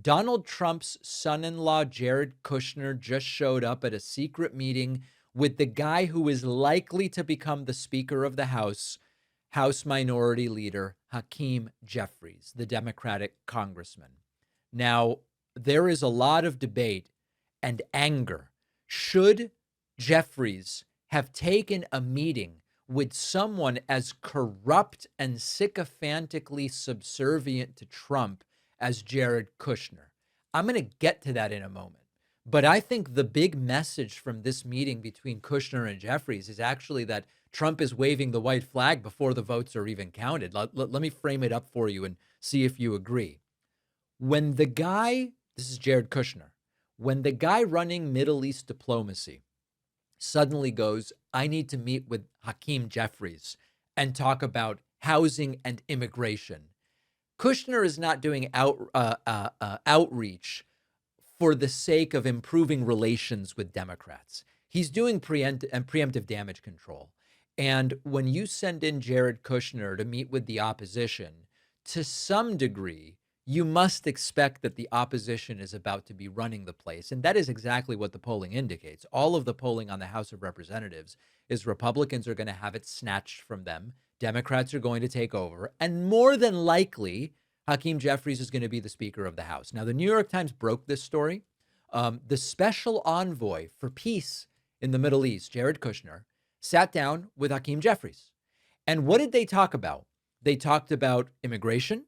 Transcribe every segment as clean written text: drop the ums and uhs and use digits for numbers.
Donald Trump's son-in-law, Jared Kushner, just showed up at a secret meeting with the guy who is likely to become the Speaker of the House, House Minority Leader Hakeem Jeffries, the Democratic congressman. Now, there is a lot of debate and anger. Should Jeffries have taken a meeting with someone as corrupt and sycophantically subservient to Trump as Jared Kushner? I'm going to get to that in a moment. But I think the big message from this meeting between Kushner and Jeffries is actually that Trump is waving the white flag before the votes are even counted. Let me frame it up for you and see if you agree. When the guy, this is Jared Kushner, when the guy running Middle East diplomacy suddenly goes, I need to meet with Hakeem Jeffries and talk about housing and immigration. Kushner is not doing outreach for the sake of improving relations with Democrats. He's doing preemptive damage control. And when you send in Jared Kushner to meet with the opposition, to some degree, you must expect that the opposition is about to be running the place. And that is exactly what the polling indicates. All of the polling on the House of Representatives is Republicans are going to have it snatched from them. Democrats are going to take over. And more than likely, Hakeem Jeffries is going to be the Speaker of the House. Now, the New York Times broke this story. The special envoy for peace in the Middle East, Jared Kushner, sat down with Hakeem Jeffries. And what did they talk about? They talked about immigration.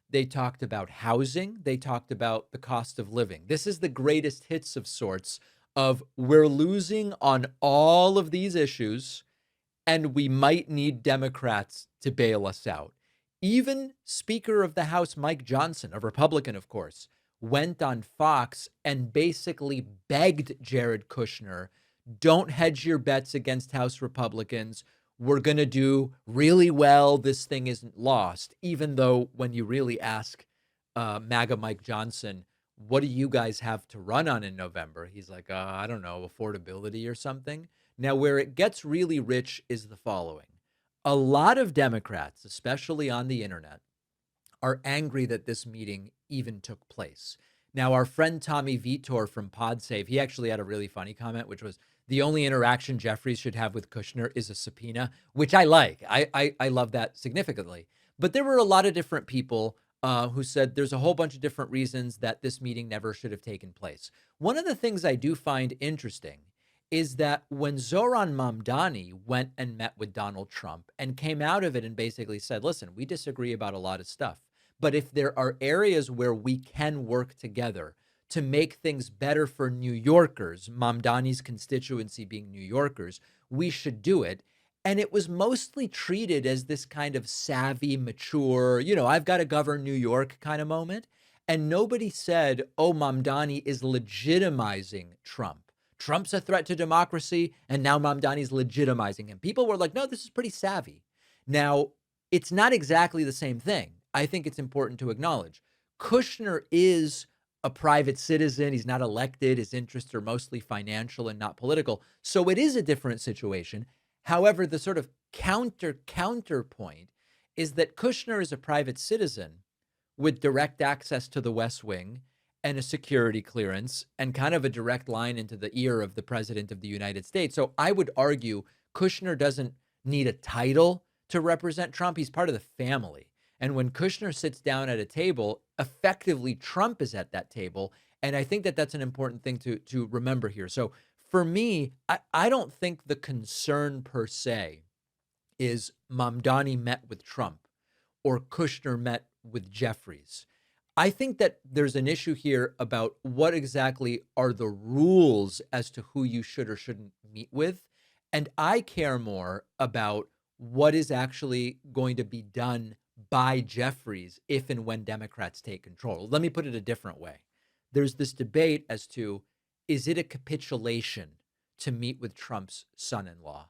They talked about housing. They talked about the cost of living. This is the greatest hits of sorts of we're losing on all of these issues, and we might need Democrats to bail us out. Even Speaker of the House Mike Johnson, a Republican, of course, went on Fox and basically begged Jared Kushner, don't hedge your bets against House Republicans. We're going to do really well. This thing isn't lost, even though when you really ask MAGA Mike Johnson, what do you guys have to run on in November? He's like, I don't know, affordability or something. Now, where it gets really rich is the following. A lot of Democrats, especially on the internet, are angry that this meeting even took place. Now, our friend Tommy Vitor from PodSave, he actually had a really funny comment, which was the only interaction Jeffries should have with Kushner is a subpoena, which I like. I love that significantly. But there were a lot of different people who said there's a whole bunch of different reasons that this meeting never should have taken place. One of the things I do find interesting is that when Zohran Mamdani went and met with Donald Trump and came out of it and basically said, listen, we disagree about a lot of stuff, but if there are areas where we can work together to make things better for New Yorkers, Mamdani's constituency being New Yorkers, we should do it. And it was mostly treated as this kind of savvy, mature, I've got to govern New York kind of moment. And nobody said, oh, Mamdani is legitimizing Trump. Trump's a threat to democracy, and now Mamdani's legitimizing him. People were like, no, this is pretty savvy. Now, it's not exactly the same thing. I think it's important to acknowledge. Kushner is a private citizen. He's not elected. His interests are mostly financial and not political. So it is a different situation. However, the sort of counterpoint is that Kushner is a private citizen with direct access to the West Wing and a security clearance and kind of a direct line into the ear of the president of the United States. So I would argue Kushner doesn't need a title to represent Trump. He's part of the family. And when Kushner sits down at a table, effectively Trump is at that table. And I think that that's an important thing to remember here. So for me, I don't think the concern per se is Mamdani met with Trump or Kushner met with Jeffries. I think that there's an issue here about what exactly are the rules as to who you should or shouldn't meet with. And I care more about what is actually going to be done by Jeffries if and when Democrats take control. Let me put it a different way. There's this debate as to, is it a capitulation to meet with Trump's son-in-law?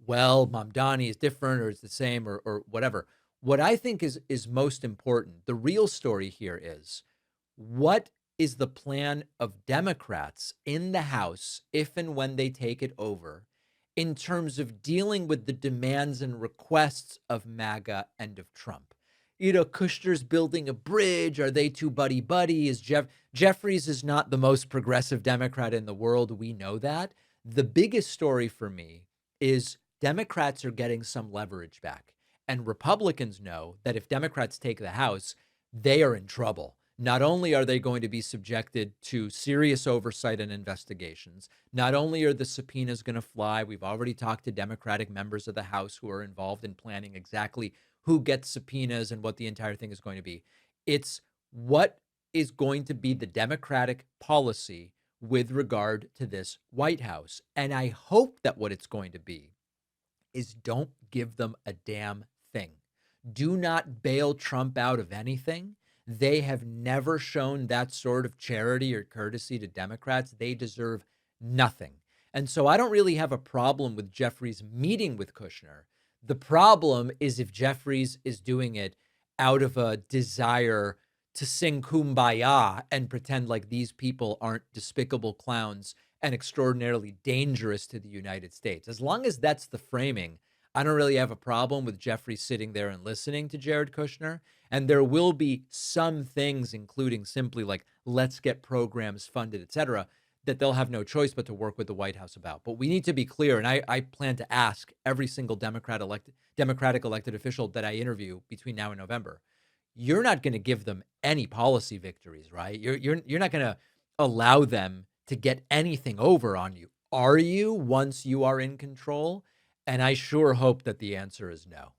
Well, Mamdani is different or it's the same or whatever. What I think is most important, the real story here is, what is the plan of Democrats in the House if and when they take it over in terms of dealing with the demands and requests of MAGA and of Trump? Kushner's building a bridge. Are they too buddy-buddy? Jeffries is not the most progressive Democrat in the world. We know that. The biggest story for me is Democrats are getting some leverage back. And Republicans know that if Democrats take the House, they are in trouble. Not only are they going to be subjected to serious oversight and investigations, not only are the subpoenas going to fly, we've already talked to Democratic members of the House who are involved in planning exactly who gets subpoenas and what the entire thing is going to be. It's what is going to be the Democratic policy with regard to this White House. And I hope that what it's going to be is don't give them a damn thing. Do not bail Trump out of anything. They have never shown that sort of charity or courtesy to Democrats. They deserve nothing. And so I don't really have a problem with Jeffries meeting with Kushner. The problem is if Jeffries is doing it out of a desire to sing Kumbaya and pretend like these people aren't despicable clowns and extraordinarily dangerous to the United States. As long as that's the framing, I don't really have a problem with Jeffries sitting there and listening to Jared Kushner. And there will be some things, including simply like, let's get programs funded, et cetera, that they'll have no choice but to work with the White House about. But we need to be clear, and I plan to ask every single Democratic elected official that I interview between now and November, you're not going to give them any policy victories, right? You're not going to allow them to get anything over on you. Are you, once you are in control? And I sure hope that the answer is no.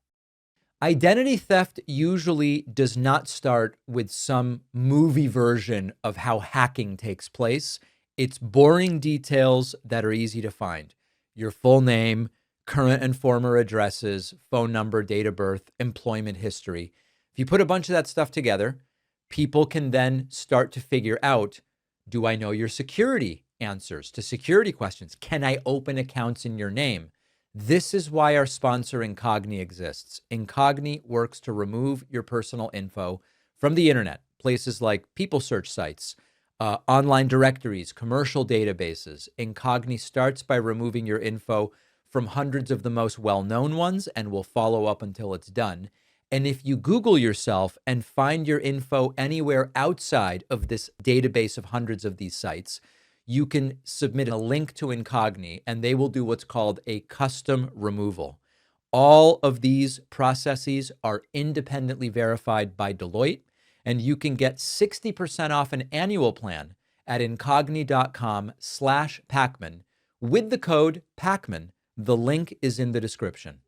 Identity theft usually does not start with some movie version of how hacking takes place. It's boring details that are easy to find. Your full name, current and former addresses, phone number, date of birth, employment history. If you put a bunch of that stuff together, people can then start to figure out, do I know your security answers to security questions? Can I open accounts in your name? This is why our sponsor Incogni exists. Incogni works to remove your personal info from the internet, places like people search sites, online directories, commercial databases. Incogni starts by removing your info from hundreds of the most well-known ones and will follow up until it's done. And if you Google yourself and find your info anywhere outside of this database of hundreds of these sites, you can submit a link to Incogni and they will do what's called a custom removal. All of these processes are independently verified by Deloitte, and you can get 60% off an annual plan at incogni.com/Pakman with the code Pakman. The link is in the description.